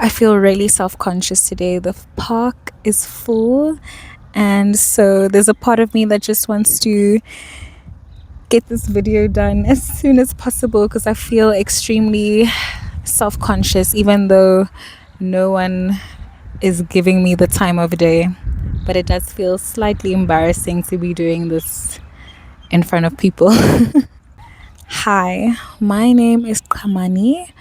I feel really self conscious today. The park is full, and so there's a part of me that just wants to get this video done as soon as possible because I feel extremely self conscious, even though no one is giving me the time of day. But it does feel slightly embarrassing to be doing this in front of people. Hi, my name is Kamani,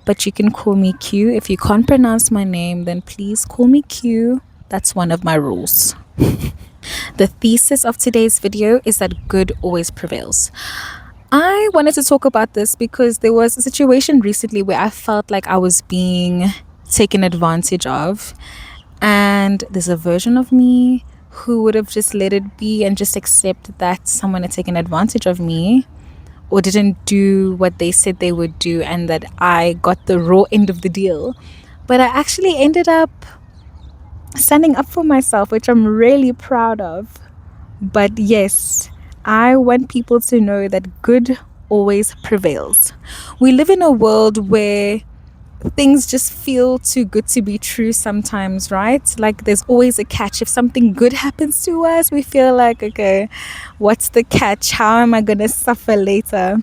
but you can call me Q. If you can't pronounce my name, then please call me Q. That's one of my rules. The thesis of today's video is that good always prevails. I wanted to talk about this because there was a situation recently where I felt like I was being taken advantage of, and there's a version of me who would have just let it be and just accept that someone had taken advantage of me or didn't do what they said they would do and that I got the raw end of the deal. But I actually ended up standing up for myself, which I'm really proud of. But yes, I want people to know that good always prevails. We live in a world where things just feel too good to be true sometimes, right? Like there's always a catch. If something good happens to us, we feel like, okay, what's the catch? How am I going to suffer later?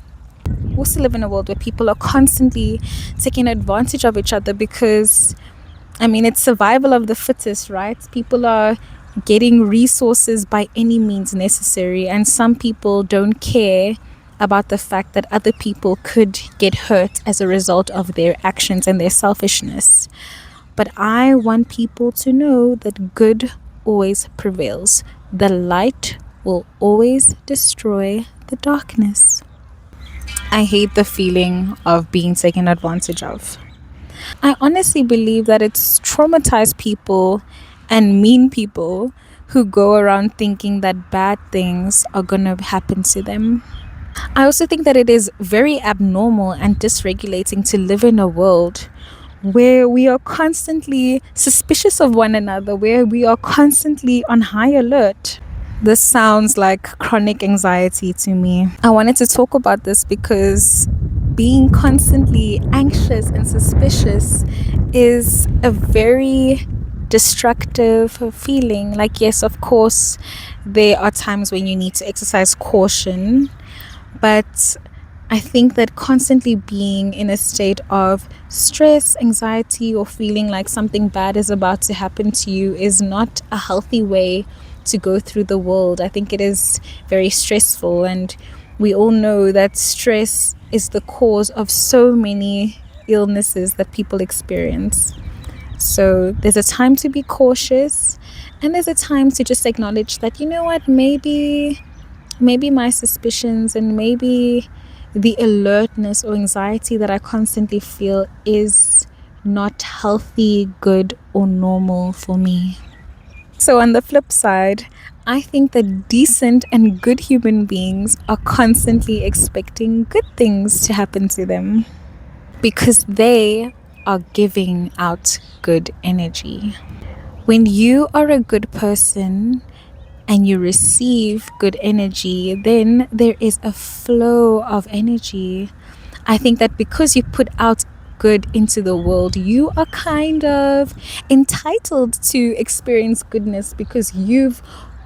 We also live in a world where people are constantly taking advantage of each other because, it's survival of the fittest, right? People are getting resources by any means necessary, and some people don't care about the fact that other people could get hurt as a result of their actions and their selfishness. But I want people to know that good always prevails. The light will always destroy the darkness. I hate the feeling of being taken advantage of. I honestly believe that it's traumatized people and mean people who go around thinking that bad things are going to happen to them. I also think that it is very abnormal and dysregulating to live in a world where we are constantly suspicious of one another, where we are constantly on high alert. This sounds like chronic anxiety to me. I wanted to talk about this because being constantly anxious and suspicious is a very destructive feeling. Like, yes, of course, there are times when you need to exercise caution, but I think that constantly being in a state of stress, anxiety, or feeling like something bad is about to happen to you is not a healthy way to go through the world. I think it is very stressful, and we all know that stress is the cause of so many illnesses that people experience. So there's a time to be cautious, and there's a time to just acknowledge that, you know what, maybe my suspicions and maybe the alertness or anxiety that I constantly feel is not healthy, good, or normal for me. So on the flip side, I think that decent and good human beings are constantly expecting good things to happen to them because they are giving out good energy. When you are a good person and you receive good energy, then there is a flow of energy. I think that because you put out good into the world, you are kind of entitled to experience goodness because you've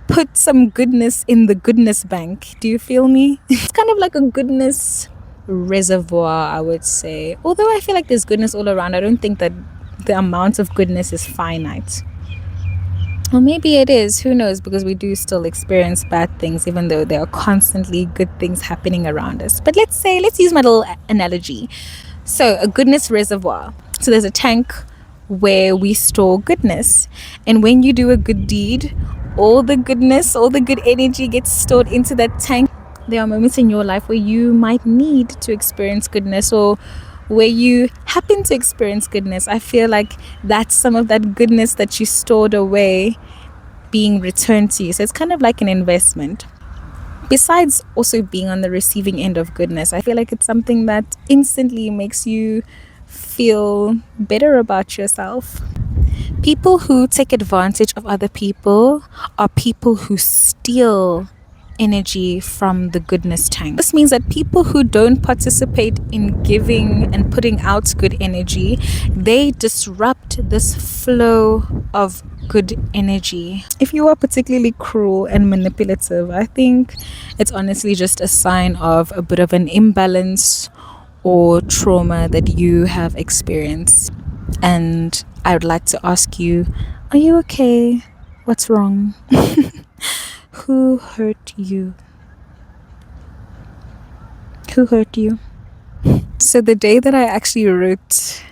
put some goodness in the goodness bank. Do you feel me? It's kind of like a goodness reservoir, I would say. Although I feel like there's goodness all around, I don't think that the amount of goodness is finite. Or maybe it is, who knows, because we do still experience bad things even though there are constantly good things happening around us. But let's use my little analogy. So a goodness reservoir. So there's a tank where we store goodness, and when you do a good deed, all the goodness, all the good energy gets stored into that tank. There are moments in your life where you might need to experience goodness, or where you happen to experience goodness. I feel like that's some of that goodness that you stored away being returned to you. So it's kind of like an investment. Besides also being on the receiving end of goodness, I feel like it's something that instantly makes you feel better about yourself. People who take advantage of other people are people who steal energy from the goodness tank. This means that people who don't participate in giving and putting out good energy, they disrupt this flow of good energy. If you are particularly cruel and manipulative, I think it's honestly just a sign of a bit of an imbalance or trauma that you have experienced. And I would like to ask you, are you okay? What's wrong? Who hurt you? Who hurt you? So the day that I actually wrote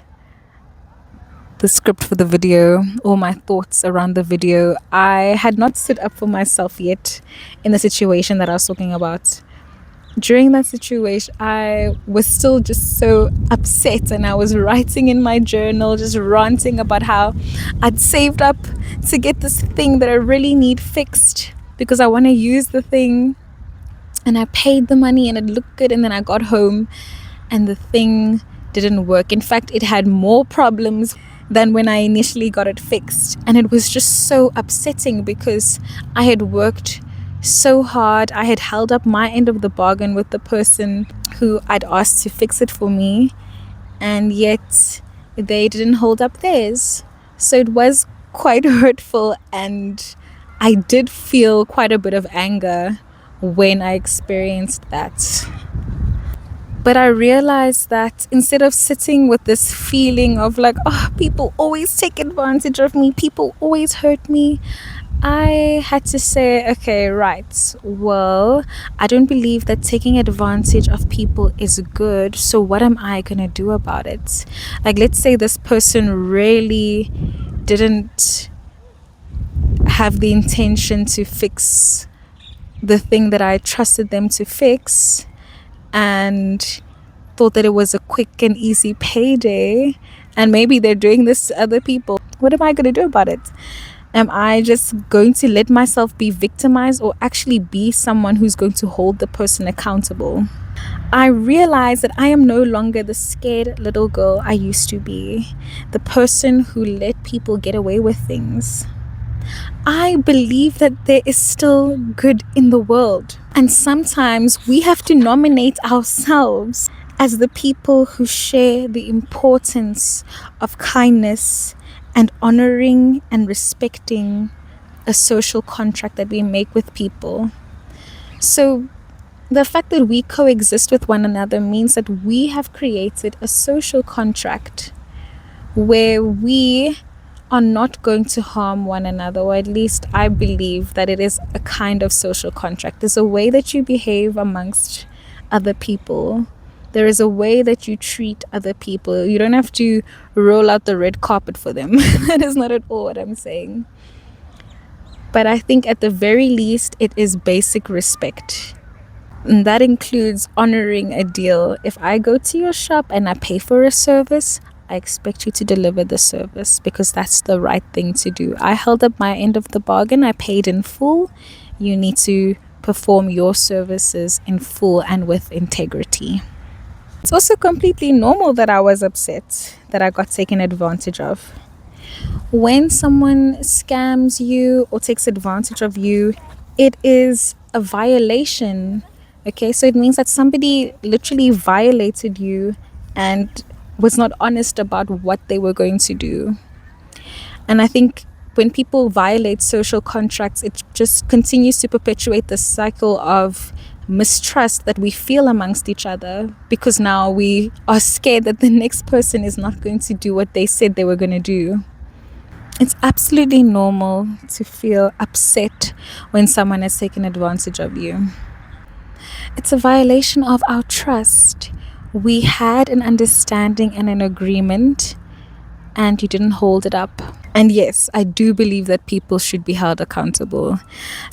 the script for the video, or my thoughts around the video, I had not stood up for myself yet in the situation that I was talking about. During that situation, I was still just so upset, and I was writing in my journal, just ranting about how I'd saved up to get this thing that I really need fixed because I want to use the thing, and I paid the money and it looked good, and then I got home and the thing didn't work. In fact, it had more problems than when I initially got it fixed, and it was just so upsetting because I had worked so hard. I had held up my end of the bargain with the person who I'd asked to fix it for me, and yet they didn't hold up theirs. So it was quite hurtful, and I did feel quite a bit of anger when I experienced that. But I realized that instead of sitting with this feeling of like, oh, people always take advantage of me, people always hurt me, I had to say, okay, right, well, I don't believe that taking advantage of people is good, so what am I gonna do about it? Like, let's say this person really didn't have the intention to fix the thing that I trusted them to fix, and thought that it was a quick and easy payday, and maybe they're doing this to other people. What am I going to do about it? Am I just going to let myself be victimized, or actually be someone who's going to hold the person accountable? I realized that I am no longer the scared little girl I used to be, the person who let people get away with things. I believe that there is still good in the world, and sometimes we have to nominate ourselves as the people who share the importance of kindness and honoring and respecting a social contract that we make with people. So the fact that we coexist with one another means that we have created a social contract where we are not going to harm one another, or at least I believe that it is a kind of social contract. There's a way that you behave amongst other people. There is a way that you treat other people. You don't have to roll out the red carpet for them. That is not at all what I'm saying. But I think at the very least, it is basic respect. And that includes honoring a deal. If I go to your shop and I pay for a service, I expect you to deliver the service, because that's the right thing to do. I held up my end of the bargain. I paid in full. You need to perform your services in full and with integrity. It's also completely normal that I was upset that I got taken advantage of. When someone scams you or takes advantage of you, it is a violation. Okay, so it means that somebody literally violated you and was not honest about what they were going to do. And I think when people violate social contracts, it just continues to perpetuate the cycle of mistrust that we feel amongst each other, because now we are scared that the next person is not going to do what they said they were going to do. It's absolutely normal to feel upset when someone has taken advantage of you. It's a violation of our trust. We had an understanding and an agreement, and you didn't hold it up. And yes, I do believe that people should be held accountable.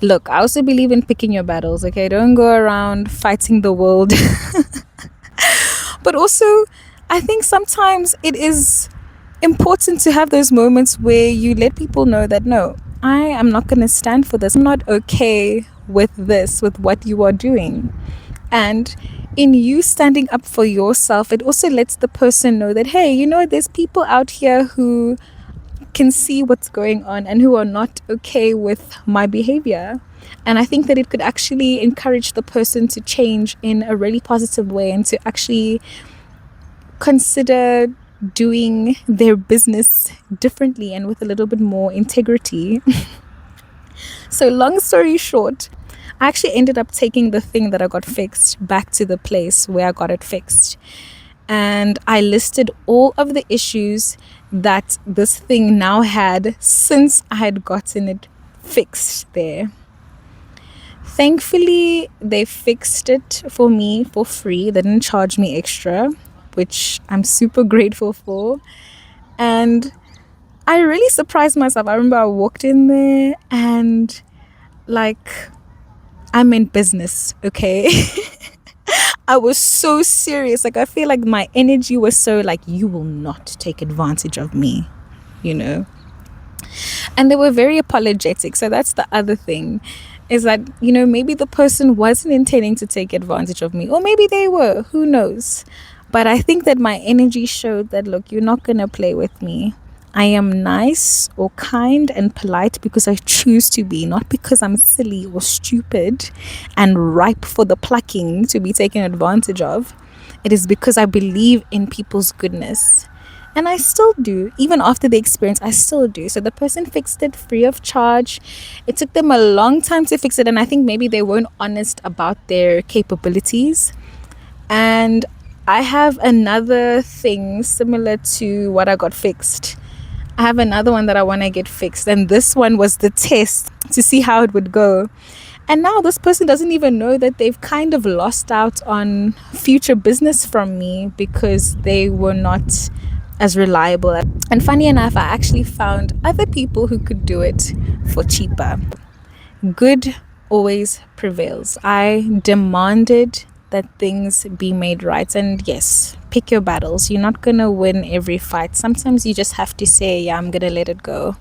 Look, I also believe in picking your battles, okay? Don't go around fighting the world. But also, I think sometimes it is important to have those moments where you let people know that, no, I am not going to stand for this. I'm not okay with this, with what you are doing. And in you standing up for yourself, it also lets the person know that, hey, you know, there's people out here who can see what's going on and who are not okay with my behavior. And I think that it could actually encourage the person to change in a really positive way and to actually consider doing their business differently and with a little bit more integrity. So, long story short, I actually ended up taking the thing that I got fixed back to the place where I got it fixed. And I listed all of the issues that this thing now had since I had gotten it fixed there. Thankfully, they fixed it for me for free. They didn't charge me extra, which I'm super grateful for. And I really surprised myself. I remember I walked in there and, like, I'm in business, okay? I was so serious. Like, I feel like my energy was so like, you will not take advantage of me, you know? And they were very apologetic. So that's the other thing, is that, you know, maybe the person wasn't intending to take advantage of me, or maybe they were, who knows? But I think that my energy showed that, look, you're not going to play with me. I am nice or kind and polite because I choose to be, not because I'm silly or stupid and ripe for the plucking to be taken advantage of. It is because I believe in people's goodness. And I still do. Even after the experience, I still do. So the person fixed it free of charge. It took them a long time to fix it. And I think maybe they weren't honest about their capabilities. And I have another thing similar to what I got fixed. I have another one that I want to get fixed. And this one was the test to see how it would go. And now this person doesn't even know that they've kind of lost out on future business from me because they were not as reliable. And funny enough, I actually found other people who could do it for cheaper. Good always prevails. I demanded that things be made right. And yes, pick your battles. You're not going to win every fight. Sometimes you just have to say, yeah, I'm going to let it go.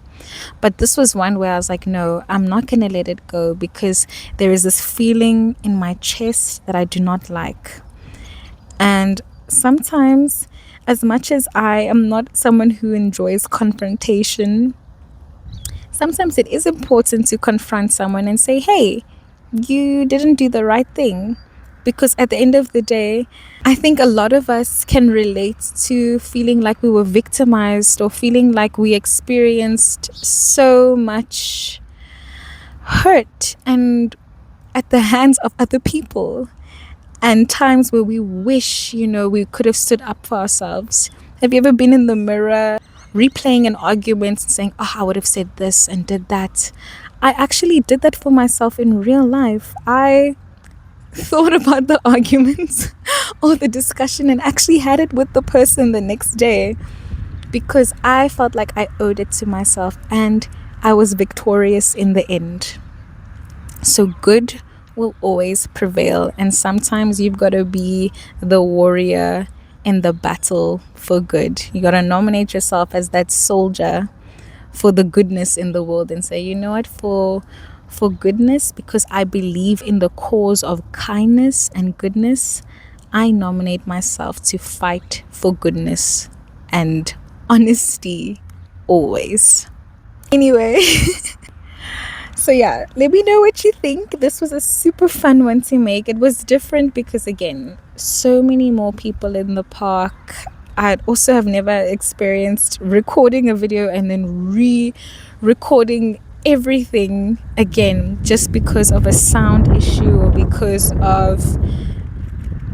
But this was one where I was like, no, I'm not going to let it go because there is this feeling in my chest that I do not like. And sometimes, as much as I am not someone who enjoys confrontation, sometimes it is important to confront someone and say, hey, you didn't do the right thing. Because at the end of the day, I think a lot of us can relate to feeling like we were victimized or feeling like we experienced so much hurt and at the hands of other people, and times where we wish, you know, we could have stood up for ourselves. Have you ever been in the mirror replaying an argument and saying, oh, I would have said this and did that? I actually did that for myself in real life. I thought about the arguments or the discussion and actually had it with the person the next day because I felt like I owed it to myself and I was victorious in the end. So good will always prevail, and sometimes you've got to be the warrior in the battle for good. You got to nominate yourself as that soldier for the goodness in the world and say, you know what, for goodness, because I believe in the cause of kindness and goodness, I nominate myself to fight for goodness and honesty always. Anyway, so yeah, let me know what you think. This was a super fun one to make. It was different because, again, so many more people in the park. I also have never experienced recording a video and then re-recording everything again just because of a sound issue or because of,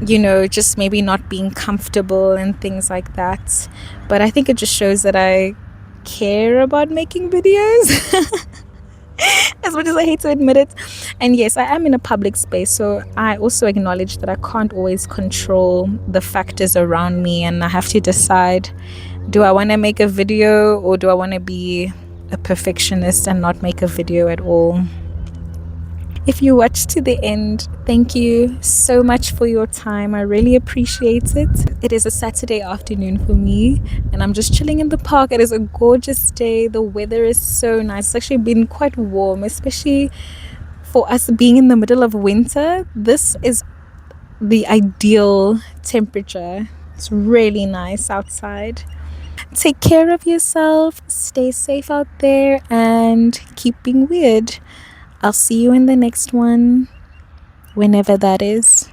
you know, just maybe not being comfortable and things like that. But I think it just shows that I care about making videos. As much as I hate to admit it. And yes, I am in a public space, so I also acknowledge that I can't always control the factors around me, and I have to decide, do I want to make a video or do I want to be a perfectionist and not make a video at all? If you watched to the end, thank you so much for your time. I really appreciate it. It is a Saturday afternoon for me and I'm just chilling in the park. It is a gorgeous day. The weather is so nice. It's actually been quite warm, especially for us being in the middle of winter. This is the ideal temperature. It's really nice outside. Take care of yourself, stay safe out there, and keep being weird. I'll see you in the next one, whenever that is.